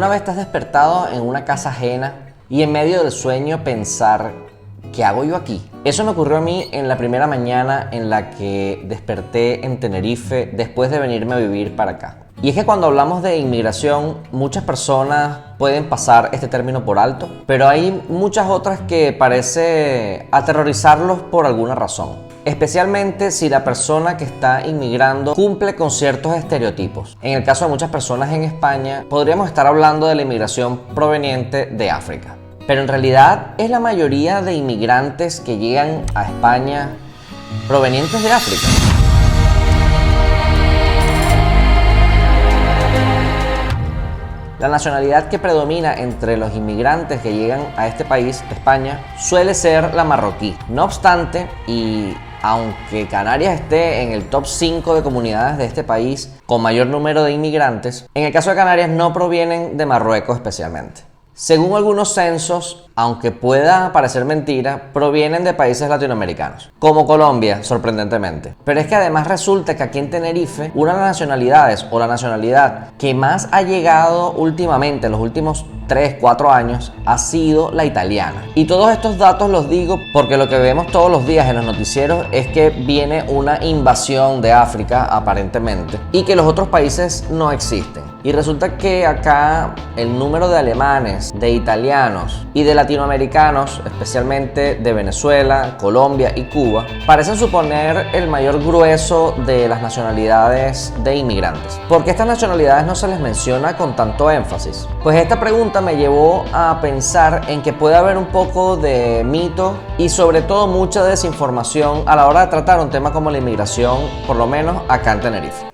¿Alguna vez te has despertado en una casa ajena y en medio del sueño pensar, ¿qué hago yo aquí? Eso me ocurrió a mí en la primera mañana en la que desperté en Tenerife después de venirme a vivir para acá. Y es que cuando hablamos de inmigración, muchas personas pueden pasar este término por alto, pero hay muchas otras que parece aterrorizarlos por alguna razón. Especialmente si la persona que está inmigrando cumple con ciertos estereotipos. En el caso de muchas personas en España, podríamos estar hablando de la inmigración proveniente de África. Pero en realidad es la mayoría de inmigrantes que llegan a España provenientes de África. La nacionalidad que predomina entre los inmigrantes que llegan a este país, España, suele ser la marroquí. No obstante, y aunque Canarias esté en el top 5 de comunidades de este país con mayor número de inmigrantes, en el caso de Canarias no provienen de Marruecos especialmente. Según algunos censos, aunque pueda parecer mentira, provienen de países latinoamericanos, como Colombia, sorprendentemente. Pero es que además resulta que aquí en Tenerife, una de las nacionalidades o la nacionalidad que más ha llegado últimamente, en los últimos 3-4 años, ha sido la italiana. Y todos estos datos los digo porque lo que vemos todos los días en los noticieros es que viene una invasión de África, aparentemente, y que los otros países no existen. Y resulta que acá el número de alemanes, de italianos y de latinoamericanos, especialmente de Venezuela, Colombia y Cuba, parecen suponer el mayor grueso de las nacionalidades de inmigrantes. ¿Por qué estas nacionalidades no se les menciona con tanto énfasis? Pues esta pregunta me llevó a pensar en que puede haber un poco de mito y sobre todo mucha desinformación a la hora de tratar un tema como la inmigración, por lo menos acá en Tenerife.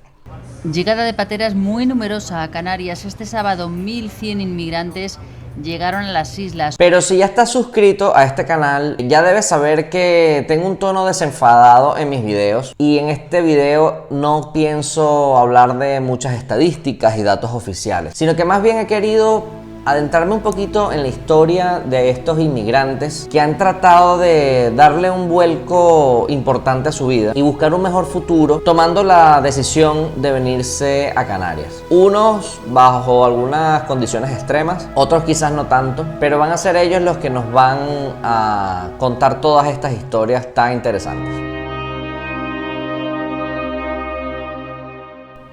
Llegada de pateras muy numerosa a Canarias. Este sábado 1.100 inmigrantes llegaron a las islas. Pero si ya estás suscrito a este canal, ya debes saber que tengo un tono desenfadado en mis videos. Y en este video no pienso hablar de muchas estadísticas y datos oficiales, sino que más bien he querido adentrarme un poquito en la historia de estos inmigrantes que han tratado de darle un vuelco importante a su vida y buscar un mejor futuro tomando la decisión de venirse a Canarias. Unos bajo algunas condiciones extremas, otros quizás no tanto, pero van a ser ellos los que nos van a contar todas estas historias tan interesantes.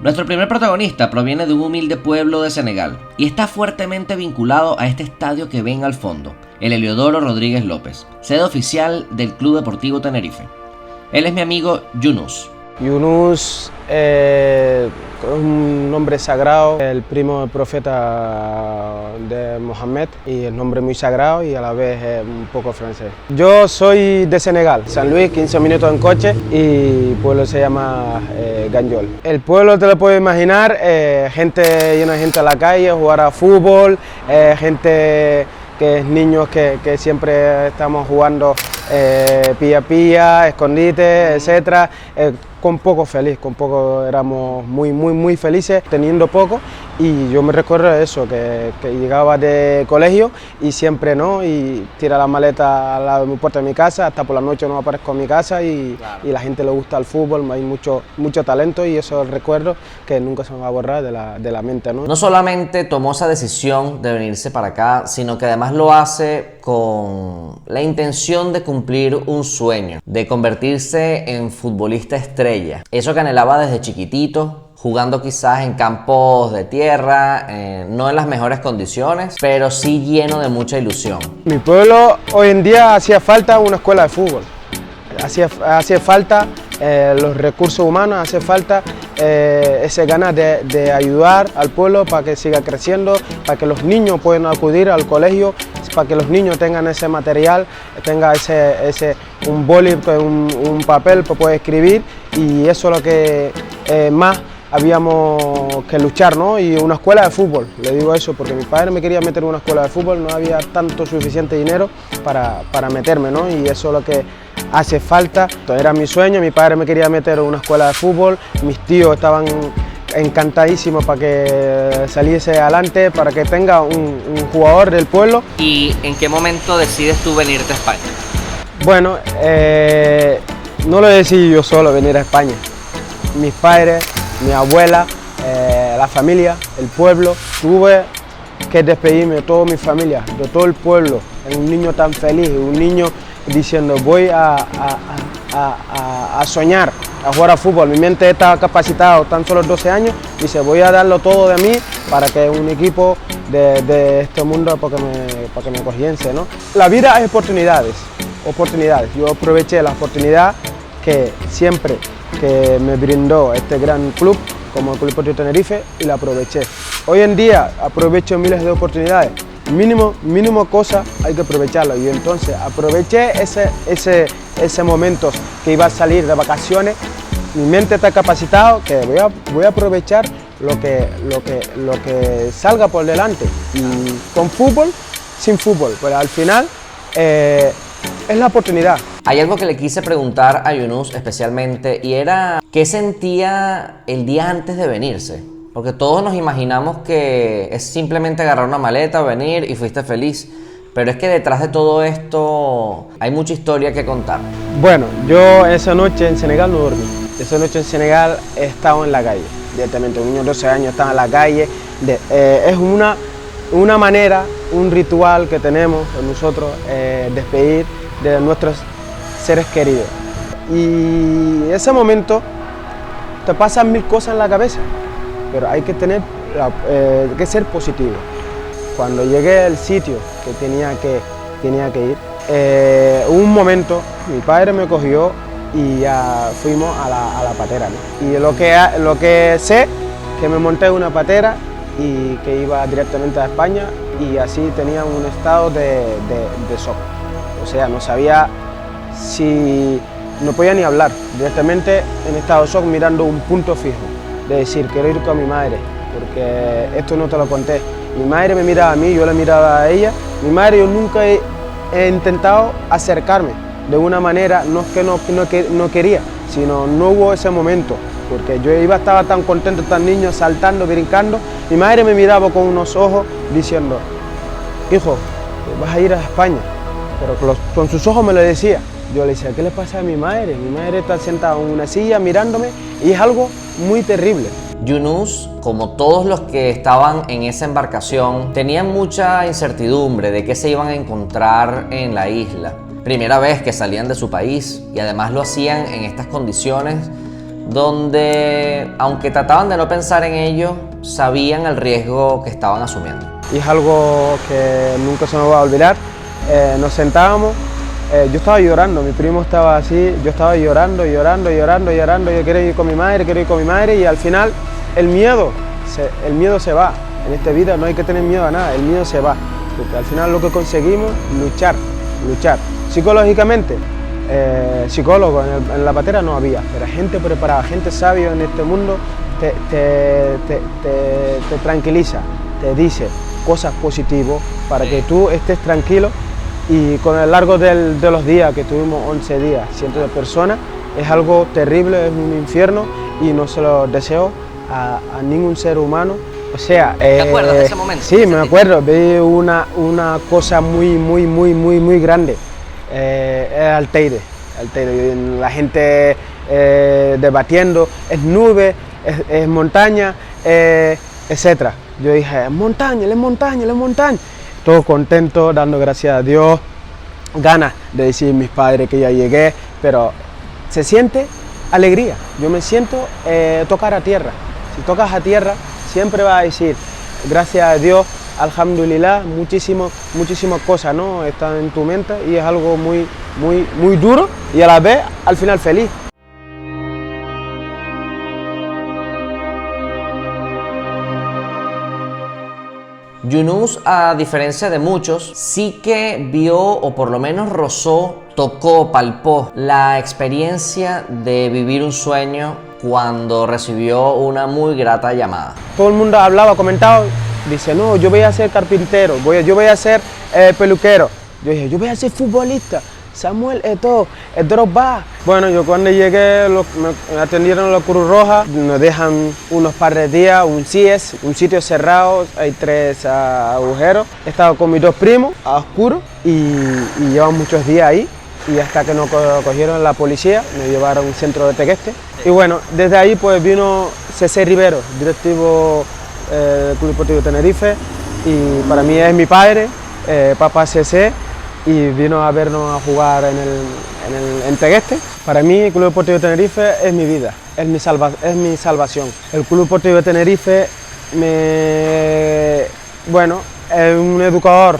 Nuestro primer protagonista proviene de un humilde pueblo de Senegal y está fuertemente vinculado a este estadio que ven al fondo, el Heliodoro Rodríguez López, sede oficial del Club Deportivo Tenerife. Él es mi amigo Yunus. Yunus es un nombre sagrado, el primo del profeta de Mohammed, y el nombre muy sagrado y a la vez es un poco francés. Yo soy de Senegal, San Luis, 15 minutos en coche, y el pueblo se llama Ganjol. El pueblo, te lo puedes imaginar, gente, llena de gente a la calle, jugar a fútbol, gente que es niños que siempre estamos jugando pilla, escondite, etcétera. Con poco feliz, con poco éramos muy felices teniendo poco, y yo me recuerdo de eso, que llegaba de colegio y siempre no, y tira la maleta al lado de mi puerta de mi casa, hasta por la noche no aparezco en mi casa, y, claro, y la gente le gusta el fútbol, hay mucho talento, y eso es el recuerdo que nunca se me va a borrar de la mente, ¿no? No solamente tomó esa decisión de venirse para acá, sino que además lo hace con la intención de cumplir un sueño, de convertirse en futbolista estrella. Eso que anhelaba desde chiquitito, jugando quizás en campos de tierra, no en las mejores condiciones, pero sí lleno de mucha ilusión. Mi pueblo hoy en día hacía falta una escuela de fútbol, hacía falta los recursos humanos, hace falta ese ganas de ayudar al pueblo para que siga creciendo, para que los niños puedan acudir al colegio, para que los niños tengan ese material, tenga un boli, un papel para poder escribir, y eso es lo que más habíamos que luchar, ¿no? Y una escuela de fútbol, le digo eso porque mi padre me quería meter en una escuela de fútbol, no había tanto suficiente dinero para meterme, ¿no? Y eso es lo que hace falta. Era mi sueño, mi padre me quería meter en una escuela de fútbol, mis tíos estaban encantadísimos para que saliese adelante, para que tenga un jugador del pueblo. ¿Y en qué momento decides tú venirte a España? Bueno, no lo decidí yo solo venir a España. Mis padres, mi abuela, la familia, el pueblo, tuve que despedirme de toda mi familia, de todo el pueblo, un niño tan feliz, un niño diciendo voy a soñar, a jugar a fútbol. Mi mente estaba capacitada, tan solo 12 años, dice voy a darlo todo de mí para que un equipo de este mundo para que me cogiense, ¿no? La vida es oportunidades. Yo aproveché la oportunidad que siempre que me brindó este gran club como el Club Deportivo Tenerife y la aproveché. Hoy en día aprovecho miles de oportunidades, mínimo cosa hay que aprovecharlo, y entonces aproveché ese momento que iba a salir de vacaciones. Mi mente está capacitado que voy a aprovechar lo que salga por delante, y con fútbol, sin fútbol, pero al final es la oportunidad. Hay algo que le quise preguntar a Yunus especialmente, y era ¿qué sentía el día antes de venirse? Porque todos nos imaginamos que es simplemente agarrar una maleta, venir y fuiste feliz. Pero es que detrás de todo esto hay mucha historia que contar. Bueno, yo esa noche en Senegal no dormí. Esa noche en Senegal he estado en la calle, directamente. Un niño de 12 años estaba en la calle. Es una manera, un ritual que tenemos nosotros, despedir de nuestros seres queridos. Y ese momento te pasan mil cosas en la cabeza, pero hay que ser positivo. Cuando llegué al sitio que tenía que ir, un momento mi padre me cogió y ya fuimos a la patera, ¿no? Y lo que sé, que me monté en una patera y que iba directamente a España, y así tenía un estado de shock. O sea, no sabía si... no podía ni hablar, directamente en estado de shock, mirando un punto fijo, de decir, quiero ir con mi madre, porque esto no te lo conté. Mi madre me miraba a mí, yo la miraba a ella. Mi madre, yo nunca he intentado acercarme de una manera, no es que no quería, sino no hubo ese momento, porque yo estaba tan contento, tan niño, saltando, brincando. Mi madre me miraba con unos ojos diciendo, hijo, vas a ir a España, pero con sus ojos me lo decía. Yo le decía, ¿qué le pasa a mi madre? Mi madre está sentada en una silla mirándome, y es algo muy terrible. Yunus, como todos los que estaban en esa embarcación, tenían mucha incertidumbre de qué se iban a encontrar en la isla. Primera vez que salían de su país, y además lo hacían en estas condiciones donde, aunque trataban de no pensar en ello, sabían el riesgo que estaban asumiendo. Y es algo que nunca se me va a olvidar. Nos sentábamos, yo estaba llorando, mi primo estaba así, yo estaba llorando, yo quería ir con mi madre, y al final el miedo se va. En esta vida no hay que tener miedo a nada, el miedo se va, porque al final lo que conseguimos, luchar. Psicológicamente, psicólogos en la patera no había, pero gente preparada, gente sabia en este mundo te tranquiliza, te dice cosas positivas para que tú estés tranquilo. Y con el largo de los días, que tuvimos 11 días, cientos de personas, es algo terrible, es un infierno, y no se lo deseo a ningún ser humano. O sea, ¿te acuerdas de ese momento? Sí, me acuerdo, vi una cosa muy grande, el Teide, la gente debatiendo, es nube, es montaña, etc. Yo dije, es montaña. Todo contento, dando gracias a Dios, ganas de decir a mis padres que ya llegué, pero se siente alegría. Yo me siento tocar a tierra. Si tocas a tierra, siempre vas a decir gracias a Dios, alhamdulillah, muchísimas cosas, ¿no? Están en tu mente, y es algo muy duro, y a la vez al final feliz. Yunus, a diferencia de muchos, sí que vio, o por lo menos rozó, tocó, palpó la experiencia de vivir un sueño cuando recibió una muy grata llamada. Todo el mundo hablaba, comentaba, dice, no, yo voy a ser carpintero, yo voy a ser peluquero. Yo dije, yo voy a ser futbolista. Samuel Eto'o, el Drogba. Bueno, yo cuando llegué me atendieron la Cruz Roja, nos dejan unos par de días, un CIES, un sitio cerrado, hay 3 agujeros. He estado con mis 2 primos a oscuro y llevan muchos días ahí, y hasta que nos cogieron la policía, nos llevaron a un centro de Tegueste. Y bueno, desde ahí pues vino CC Rivero, directivo del Club Deportivo Tenerife, y para mí es mi padre, Papá CC, y vino a vernos a jugar en Tegueste. Para mí el Club Deportivo Tenerife es mi vida, es mi salvación. El Club Deportivo Tenerife bueno, es un educador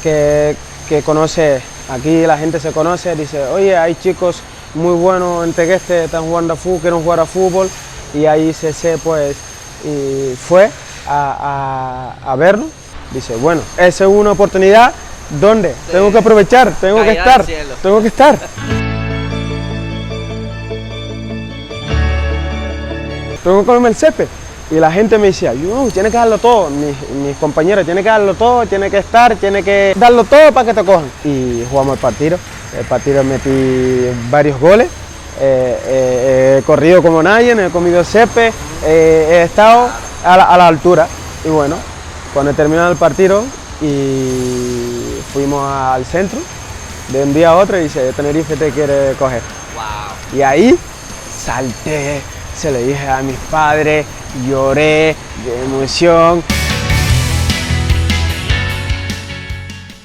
que conoce, aquí la gente se conoce, dice, oye, hay chicos muy buenos en Tegueste, están jugando a fútbol, quieren jugar a fútbol, y ahí CC pues y fue a vernos. Dice, bueno, esa es una oportunidad donde tengo que aprovechar, tengo que estar. Tengo que comerme el césped. Y la gente me decía, tienes que darlo todo, mis compañeros, tienes que darlo todo, tienes que estar, tienes que darlo todo para que te cojan. Y jugamos el partido metí varios goles, he corrido como nadie, he comido césped, he estado a la altura. Y bueno, cuando terminó el partido y fuimos al centro, de un día a otro y dice, Tenerife te quiere coger. Wow. Y ahí salté, se lo dije a mis padres, lloré de emoción.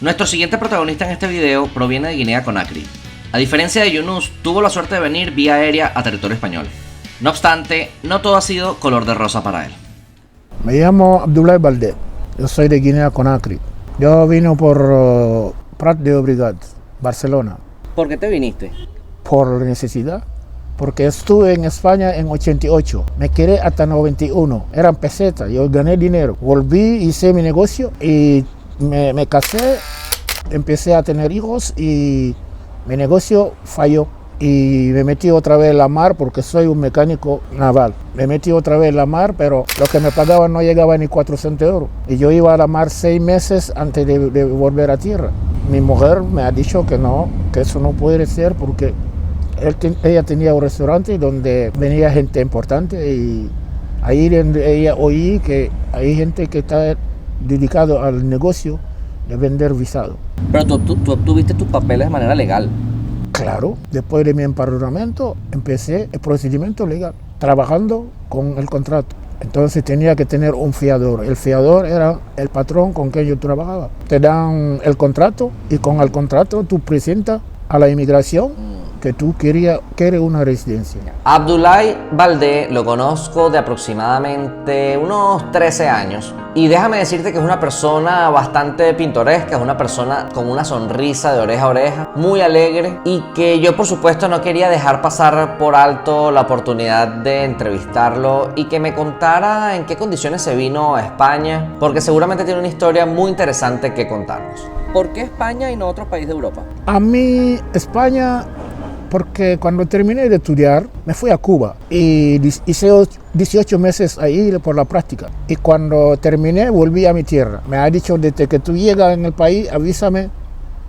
Nuestro siguiente protagonista en este video proviene de Guinea Conakry. A diferencia de Yunus, tuvo la suerte de venir vía aérea a territorio español. No obstante, no todo ha sido color de rosa para él. Me llamo Abdoulaye Baldé, yo soy de Guinea Conakry. Yo vine por Prat de Llobregat, Barcelona. ¿Por qué te viniste? Por necesidad, porque estuve en España en 88, me quedé hasta 91, eran pesetas, yo gané dinero. Volví, hice mi negocio y me casé, empecé a tener hijos y mi negocio falló. Y me metí otra vez en la mar porque soy un mecánico naval. Me metí otra vez en la mar, pero lo que me pagaban no llegaba ni 400 euros. Y yo iba a la mar 6 meses antes de volver a tierra. Mi mujer me ha dicho que no, que eso no puede ser porque ella tenía un restaurante donde venía gente importante y ahí ella oí que hay gente que está dedicado al negocio de vender visado. Pero tú obtuviste tus papeles de manera legal. Claro, después de mi empadronamiento empecé el procedimiento legal, trabajando con el contrato. Entonces tenía que tener un fiador. El fiador era el patrón con quien yo trabajaba. Te dan el contrato y con el contrato tú presentas a la inmigración que tú quieres una residencia. Abdoulaye Baldé lo conozco de aproximadamente unos 13 años y déjame decirte que es una persona bastante pintoresca, es una persona con una sonrisa de oreja a oreja, muy alegre y que yo por supuesto no quería dejar pasar por alto la oportunidad de entrevistarlo y que me contara en qué condiciones se vino a España, porque seguramente tiene una historia muy interesante que contarnos. ¿Por qué España y no otro país de Europa? A mí España, porque cuando terminé de estudiar me fui a Cuba y hice 18 meses ahí por la práctica. Y cuando terminé volví a mi tierra. Me ha dicho, desde que tú llegas en el país avísame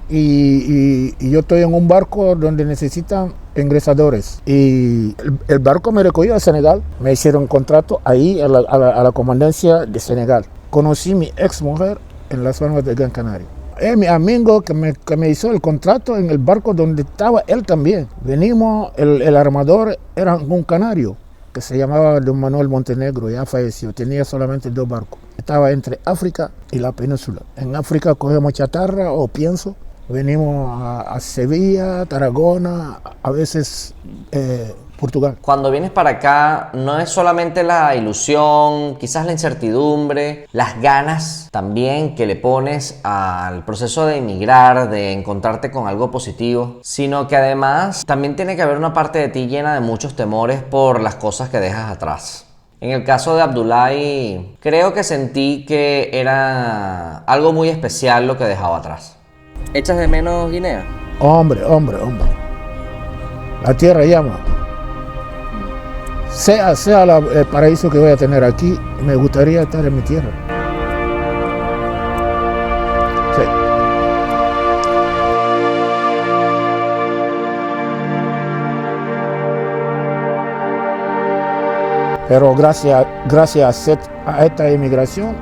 y yo estoy en un barco donde necesitan ingresadores. Y el barco me recogió a Senegal, me hicieron contrato ahí a la comandancia de Senegal. Conocí a mi ex mujer en las Palmas de Gran Canaria. Es mi amigo que me hizo el contrato en el barco donde estaba él también. Venimos, el armador era un canario que se llamaba Don Manuel Montenegro, ya falleció, tenía solamente 2 barcos. Estaba entre África y la península. En África cogemos chatarra o pienso, venimos a Sevilla, Tarragona, a veces Portugal. Cuando vienes para acá, no es solamente la ilusión, quizás la incertidumbre, las ganas también que le pones al proceso de emigrar, de encontrarte con algo positivo, sino que además también tiene que haber una parte de ti llena de muchos temores por las cosas que dejas atrás. En el caso de Abdoulaye, creo que sentí que era algo muy especial lo que dejaba atrás. ¿Echas de menos Guinea? Hombre. La tierra llama. Sea el paraíso que voy a tener aquí, me gustaría estar en mi tierra. Sí. Pero gracias a esta inmigración,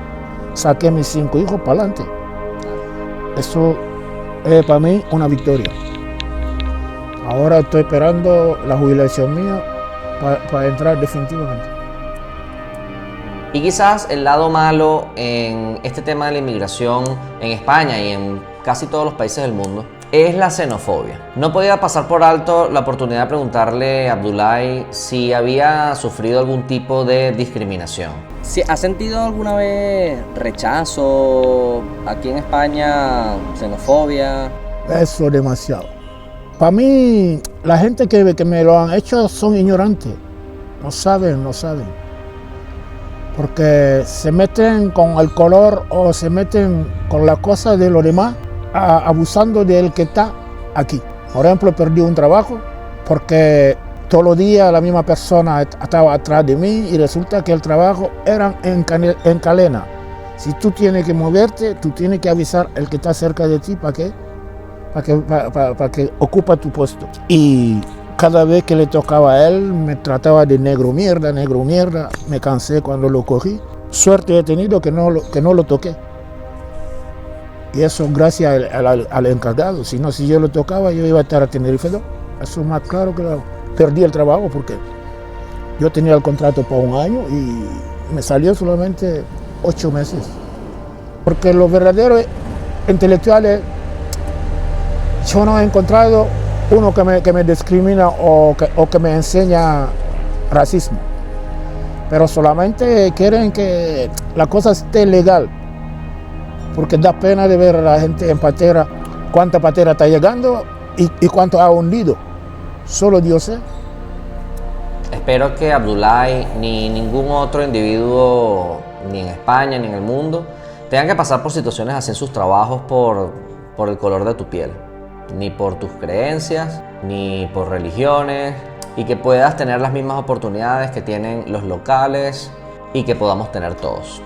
saqué mis 5 hijos para adelante. Eso es para mí una victoria. Ahora estoy esperando la jubilación mía para entrar definitivamente. Y quizás el lado malo en este tema de la inmigración en España y en casi todos los países del mundo es la xenofobia. No podía pasar por alto la oportunidad de preguntarle a Abdoulaye si había sufrido algún tipo de discriminación. ¿Has sentido alguna vez rechazo aquí en España, xenofobia? Eso demasiado. Para mí, la gente que me lo han hecho son ignorantes. No saben. Porque se meten con el color o se meten con la cosa de los demás, abusando del que está aquí. Por ejemplo, perdí un trabajo porque todos los días la misma persona estaba atrás de mí y resulta que el trabajo era en cadena. Si tú tienes que moverte, tú tienes que avisar al que está cerca de ti para que ocupa tu puesto. Y cada vez que le tocaba a él, me trataba de negro mierda. Me cansé cuando lo cogí. Suerte he tenido que no lo toqué. Y eso gracias al encargado. Si no, si yo lo tocaba, yo iba a estar a Tenerife 2. Eso es más claro que perdí el trabajo porque yo tenía el contrato por 1 año y me salió solamente 8 meses. Porque los verdaderos intelectuales, yo no he encontrado uno que me discrimina o que me enseña racismo. Pero solamente quieren que la cosa esté legal. Porque da pena de ver a la gente en patera, cuánta patera está llegando y cuánto ha hundido. Solo Dios sé. Espero que Abdoulaye ni ningún otro individuo, ni en España ni en el mundo, tengan que pasar por situaciones así en sus trabajos por el color de tu piel, ni por tus creencias, ni por religiones, y que puedas tener las mismas oportunidades que tienen los locales y que podamos tener todos.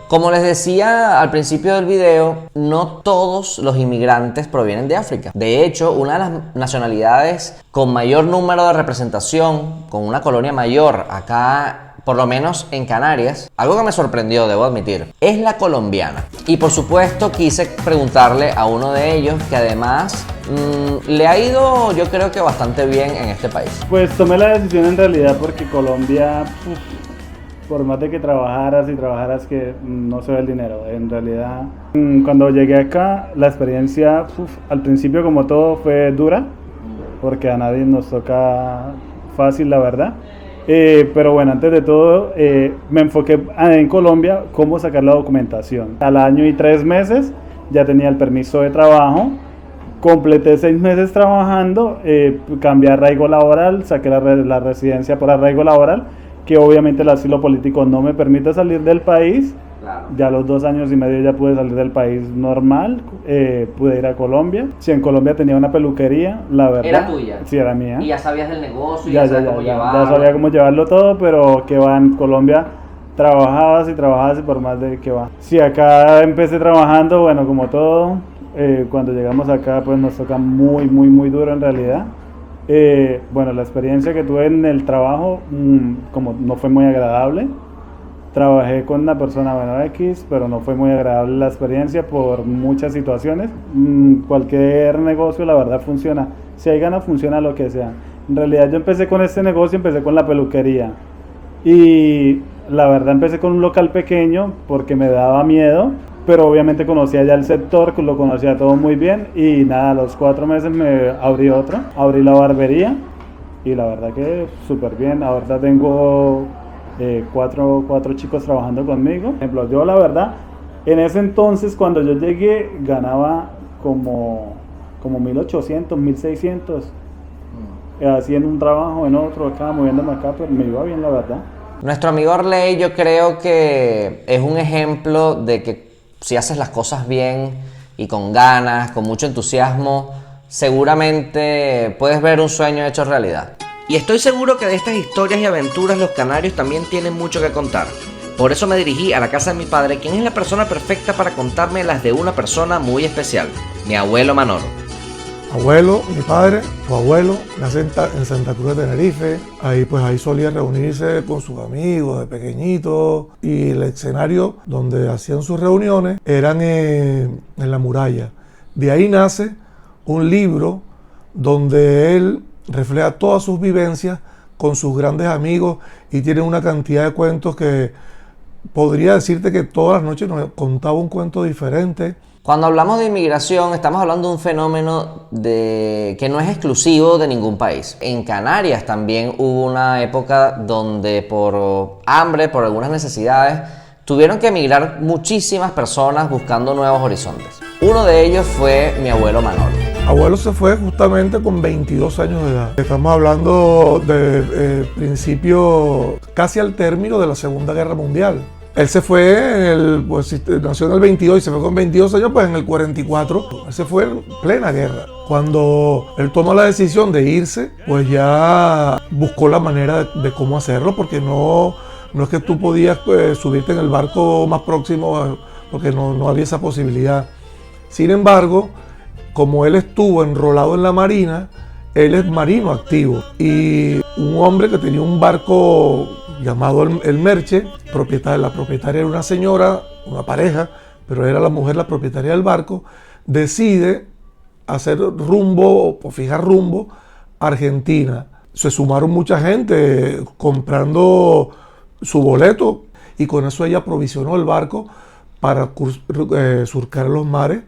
Como les decía al principio del video, no todos los inmigrantes provienen de África. De hecho, una de las nacionalidades con mayor número de representación, con una colonia mayor acá, por lo menos en Canarias, algo que me sorprendió, debo admitir, es la colombiana. Y por supuesto quise preguntarle a uno de ellos que además le ha ido, yo creo que bastante bien en este país. Pues tomé la decisión en realidad porque Colombia, por más de que trabajaras que no se ve el dinero. En realidad, cuando llegué acá, la experiencia al principio como todo fue dura, porque a nadie nos toca fácil, la verdad. Pero bueno, antes de todo, me enfoqué en Colombia cómo sacar la documentación. Al año y 3 meses ya tenía el permiso de trabajo. Completé 6 meses trabajando, cambié arraigo laboral, saqué la residencia por arraigo laboral, que obviamente el asilo político no me permite salir del país. Claro. Ya a los 2 años y medio ya pude salir del país normal, pude ir a Colombia. Sí, en Colombia tenía una peluquería, la verdad. ¿Era tuya? Sí, era mía. Y ya sabías del negocio, Ya sabía cómo llevarlo todo, pero que va en Colombia, trabajabas y por más de que va. Sí, acá empecé trabajando, bueno, como todo, cuando llegamos acá pues nos toca muy duro en realidad. Bueno, la experiencia que tuve en el trabajo como no fue muy agradable. Trabajé con una persona, bueno, X, pero no fue muy agradable la experiencia por muchas situaciones. Cualquier negocio, la verdad, funciona. Si hay ganas, funciona lo que sea. En realidad yo empecé con este negocio, empecé con la peluquería. Y la verdad empecé con un local pequeño porque me daba miedo. Pero obviamente conocía ya el sector, lo conocía todo muy bien. Y nada, a los 4 meses me abrí otro. Abrí la barbería. Y la verdad que súper bien. Ahorita tengo 4 chicos trabajando conmigo. Por ejemplo, yo la verdad, en ese entonces cuando yo llegué ganaba como 1.800, 1.600. Así en un trabajo, en otro, acá, moviéndome acá, pero me iba bien la verdad. Nuestro amigo Arley, yo creo que es un ejemplo de que si haces las cosas bien y con ganas, con mucho entusiasmo, seguramente puedes ver un sueño hecho realidad. Y estoy seguro que de estas historias y aventuras los canarios también tienen mucho que contar. Por eso me dirigí a la casa de mi padre, quien es la persona perfecta para contarme las de una persona muy especial, mi abuelo Manolo. Abuelo, mi padre, tu abuelo, nace en Santa Cruz de Tenerife. Ahí solía reunirse con sus amigos de pequeñito, y el escenario donde hacían sus reuniones eran en la muralla. De ahí nace un libro donde él refleja todas sus vivencias con sus grandes amigos y tienen una cantidad de cuentos que podría decirte que todas las noches nos contaba un cuento diferente. Cuando hablamos de inmigración, estamos hablando de un fenómeno que no es exclusivo de ningún país. En Canarias también hubo una época donde por hambre, por algunas necesidades, tuvieron que emigrar muchísimas personas buscando nuevos horizontes. Uno de ellos fue mi abuelo Manolo. Abuelo se fue justamente con 22 años de edad. Estamos hablando de principio, casi al término de la Segunda Guerra Mundial. Él se fue, nació en el 22 y se fue con 22 años, pues en el 44. Él se fue en plena guerra. Cuando él tomó la decisión de irse, pues ya buscó la manera de cómo hacerlo, porque no es que tú podías subirte en el barco más próximo, porque no había esa posibilidad. Sin embargo, como él estuvo enrolado en la marina, él es marino activo. Y un hombre que tenía un barco llamado el Merche, la propietaria era una señora, una pareja, pero era la mujer la propietaria del barco, decide hacer rumbo o fijar rumbo a Argentina. Se sumaron mucha gente comprando su boleto y con eso ella aprovisionó el barco para surcar los mares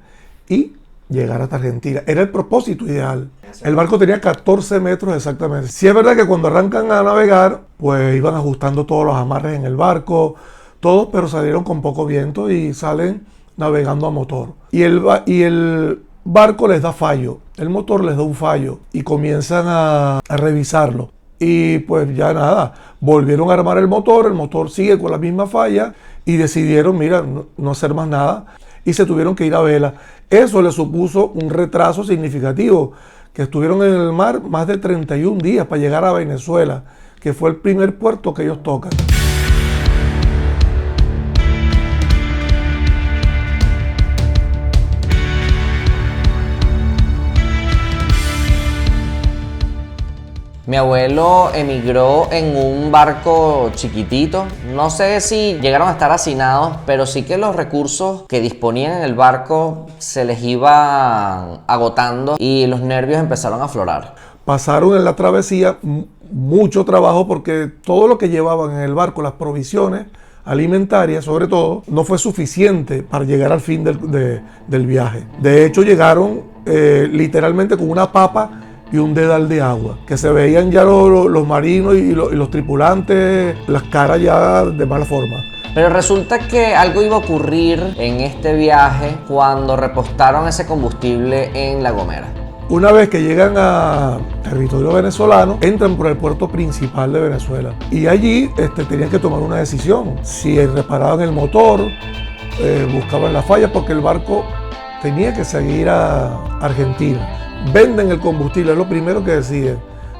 y llegar hasta Argentina. Era el propósito ideal. El barco tenía 14 metros exactamente. Sí es verdad que cuando arrancan a navegar, pues iban ajustando todos los amarres en el barco, todos, pero salieron con poco viento y salen navegando a motor. Y el barco les da fallo, el motor les da un fallo y comienzan a revisarlo. Y pues ya nada, volvieron a armar el motor sigue con la misma falla y decidieron, mira, no hacer más nada y se tuvieron que ir a vela. Eso les supuso un retraso significativo, que estuvieron en el mar más de 31 días para llegar a Venezuela, que fue el primer puerto que ellos tocan. Mi abuelo emigró en un barco chiquitito. No sé si llegaron a estar hacinados, pero sí que los recursos que disponían en el barco se les iban agotando y los nervios empezaron a aflorar. Pasaron en la travesía mucho trabajo porque todo lo que llevaban en el barco, las provisiones alimentarias sobre todo, no fue suficiente para llegar al fin del viaje. De hecho, llegaron literalmente con una papa y un dedal de agua, que se veían ya los marinos y los tripulantes, las caras ya de mala forma. Pero resulta que algo iba a ocurrir en este viaje cuando repostaron ese combustible en La Gomera. Una vez que llegan a territorio venezolano, entran por el puerto principal de Venezuela y allí tenían que tomar una decisión. Si reparaban el motor, buscaban la falla, porque el barco tenía que seguir a Argentina. Venden el combustible, es lo primero que deciden.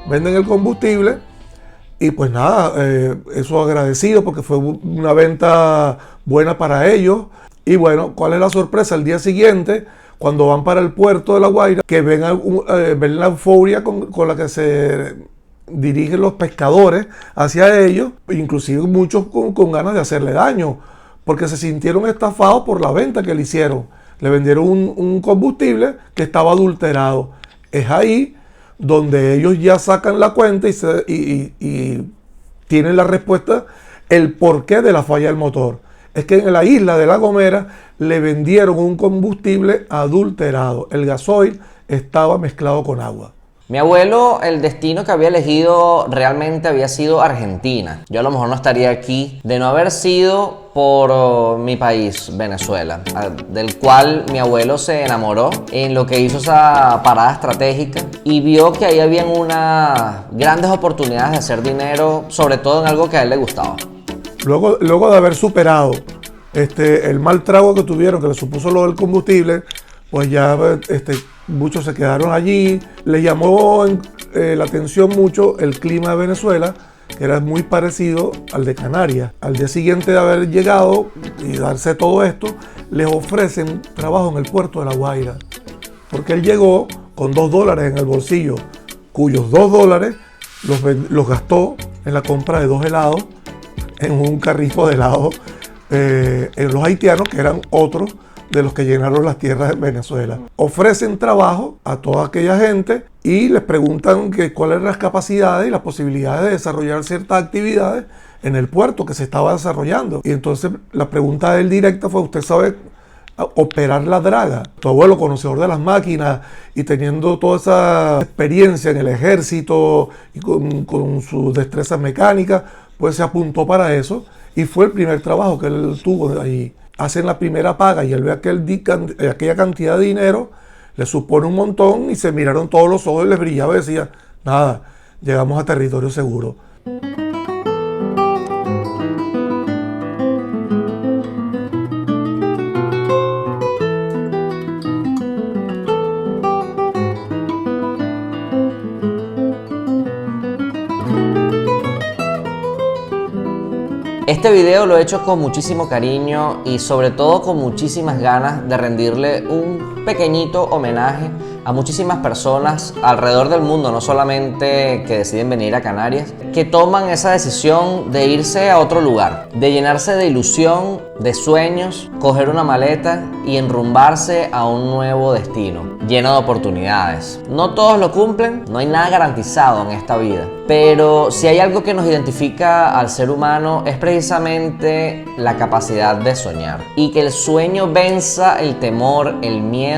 Venden el combustible y pues nada, eso agradecido porque fue una venta buena para ellos. Y bueno, ¿cuál es la sorpresa? El día siguiente, cuando van para el puerto de La Guaira, que ven la euforia con la que se dirigen los pescadores hacia ellos, inclusive muchos con ganas de hacerle daño, porque se sintieron estafados por la venta que le hicieron. Le vendieron un combustible que estaba adulterado. Es ahí donde ellos ya sacan la cuenta y tienen la respuesta, el porqué de la falla del motor. Es que en la isla de La Gomera le vendieron un combustible adulterado. El gasoil estaba mezclado con agua. Mi abuelo, el destino que había elegido realmente había sido Argentina. Yo a lo mejor no estaría aquí de no haber sido por mi país, Venezuela, del cual mi abuelo se enamoró en lo que hizo esa parada estratégica y vio que ahí habían unas grandes oportunidades de hacer dinero, sobre todo en algo que a él le gustaba. Luego de haber superado el mal trago que tuvieron, que le supuso lo del combustible, pues ya muchos se quedaron allí. Les llamó la atención mucho el clima de Venezuela, que era muy parecido al de Canarias. Al día siguiente de haber llegado y darse todo esto, les ofrecen trabajo en el puerto de La Guaira, porque él llegó con $2 en el bolsillo, cuyos $2 los gastó en la compra de 2 helados en un carrito de helado. Los haitianos, que eran otros de los que llenaron las tierras en Venezuela. Ofrecen trabajo a toda aquella gente y les preguntan cuáles eran las capacidades y las posibilidades de desarrollar ciertas actividades en el puerto que se estaba desarrollando. Y entonces la pregunta de él directa fue: ¿usted sabe operar la draga? Tu abuelo, conocedor de las máquinas y teniendo toda esa experiencia en el ejército y con sus destrezas mecánicas, pues se apuntó para eso y fue el primer trabajo que él tuvo ahí. Hacen la primera paga y él ve aquella cantidad de dinero, le supone un montón y se miraron todos los ojos y les brillaba y decía: nada, llegamos a territorio seguro. Este video lo he hecho con muchísimo cariño y sobre todo con muchísimas ganas de rendirle un pequeñito homenaje a muchísimas personas alrededor del mundo, no solamente que deciden venir a Canarias, que toman esa decisión de irse a otro lugar, de llenarse de ilusión, de sueños, coger una maleta y enrumbarse a un nuevo destino, lleno de oportunidades. No todos lo cumplen, no hay nada garantizado en esta vida, pero si hay algo que nos identifica al ser humano es precisamente la capacidad de soñar. Y que el sueño venza el temor, el miedo,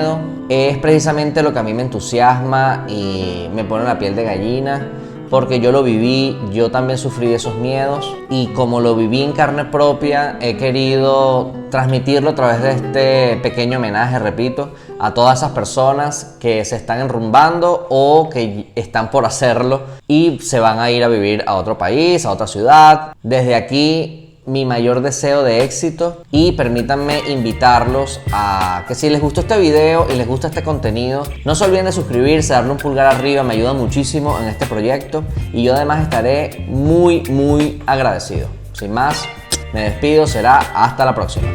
es precisamente lo que a mí me entusiasma y me pone la piel de gallina, porque yo lo viví, yo también sufrí de esos miedos y como lo viví en carne propia, he querido transmitirlo a través de este pequeño homenaje, repito, a todas esas personas que se están enrumbando o que están por hacerlo y se van a ir a vivir a otro país, a otra ciudad. Desde aquí, mi mayor deseo de éxito, y permítanme invitarlos a que si les gustó este video y les gusta este contenido, no se olviden de suscribirse, darle un pulgar arriba, me ayuda muchísimo en este proyecto y yo además estaré muy agradecido. Sin más, me despido, será hasta la próxima.